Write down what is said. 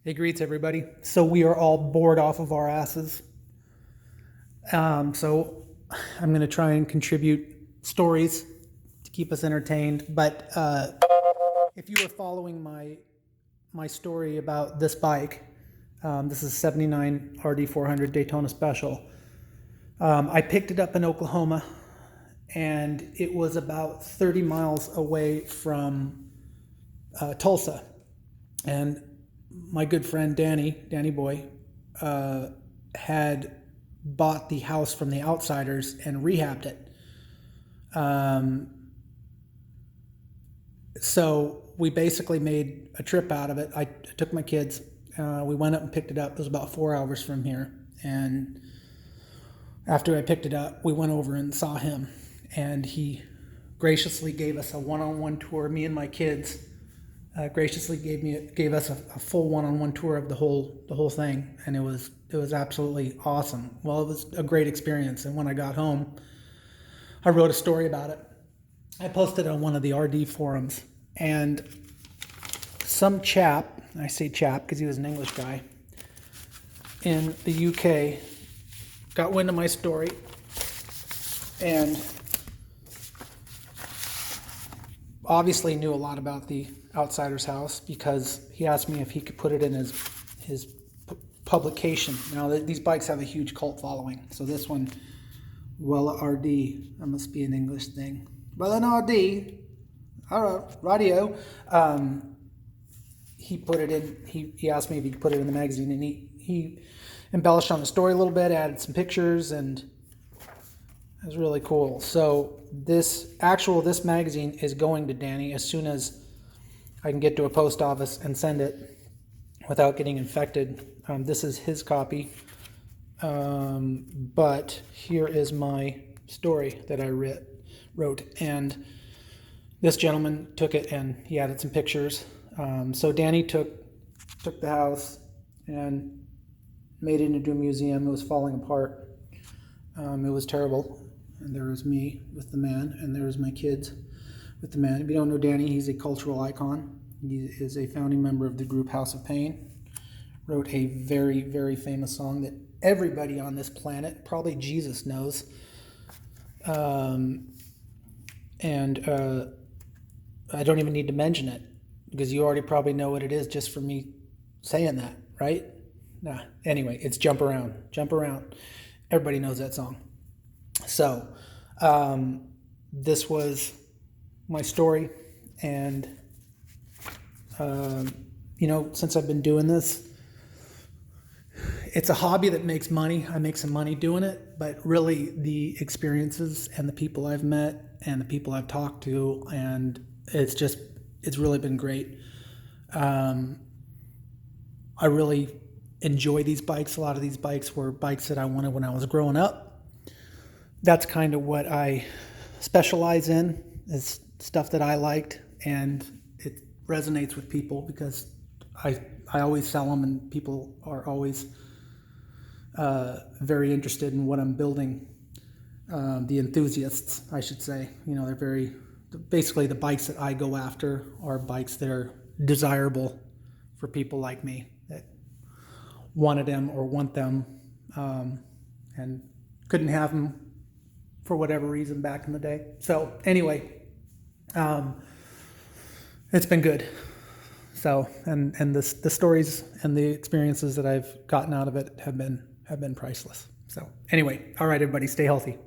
Hey, greets everybody. So we are all bored off of our asses. So I'm going to try and contribute stories to keep us entertained. But if you were following my story about this bike, this is 79 RD400 Daytona Special. I picked it up in Oklahoma, and it was about 30 miles away from Tulsa. And my good friend Danny Boy, had bought the house from the Outsiders and rehabbed it. So we basically made a trip out of it. I took my kids. We went up and picked it up. It was about 4 hours from here. And after I picked it up, we went over and saw him. And he graciously gave us a one-on-one tour, me and my kids. Graciously gave us a full one-on-one tour of the whole thing, and it was absolutely awesome. Well, it was a great experience, and when I got home, I wrote a story about it. I posted it on one of the RD forums, and some chap, I say chap because he was an English guy, in the UK got wind of my story and obviously knew a lot about the Outsider's house because he asked me if he could put it in his publication. Now, these bikes have a huge cult following. So this one, well, RD, that must be an English thing. Well, an RD, all right, radio. He put it in, he asked me if he could put it in the magazine, and he embellished on the story a little bit, added some pictures, and it was really cool. So this magazine is going to Danny as soon as I can get to a post office and send it without getting infected. This is his copy, but here is my story that I wrote. And this gentleman took it and he added some pictures. So Danny took the house and made it into a museum. It was falling apart. It was terrible. And there was me with the man, and there was my kids with the man. If you don't know Danny, he's a cultural icon. He is a founding member of the group House of Pain. Wrote a very, very famous song that everybody on this planet, probably Jesus, knows. I don't even need to mention it because you already probably know what it is just for me saying that, right? Nah. Anyway, it's Jump Around. Jump Around. Everybody knows that song. So this was my story, and since I've been doing this, it's a hobby that makes money. I make some money doing it, but really the experiences and the people I've met and the people I've talked to, and it's really been great. I really enjoy these bikes. A lot of these bikes were bikes that I wanted when I was growing up. That's kind of what I specialize in, is stuff that I liked, and it resonates with people because I always sell them, and people are always very interested in what I'm building. The enthusiasts, I should say, they're basically the bikes that I go after are bikes that are desirable for people like me that wanted them or want them, and couldn't have them for whatever reason back in the day. So anyway, it's been good. So and the stories and the experiences that I've gotten out of it have been priceless. So anyway, all right, everybody, stay healthy.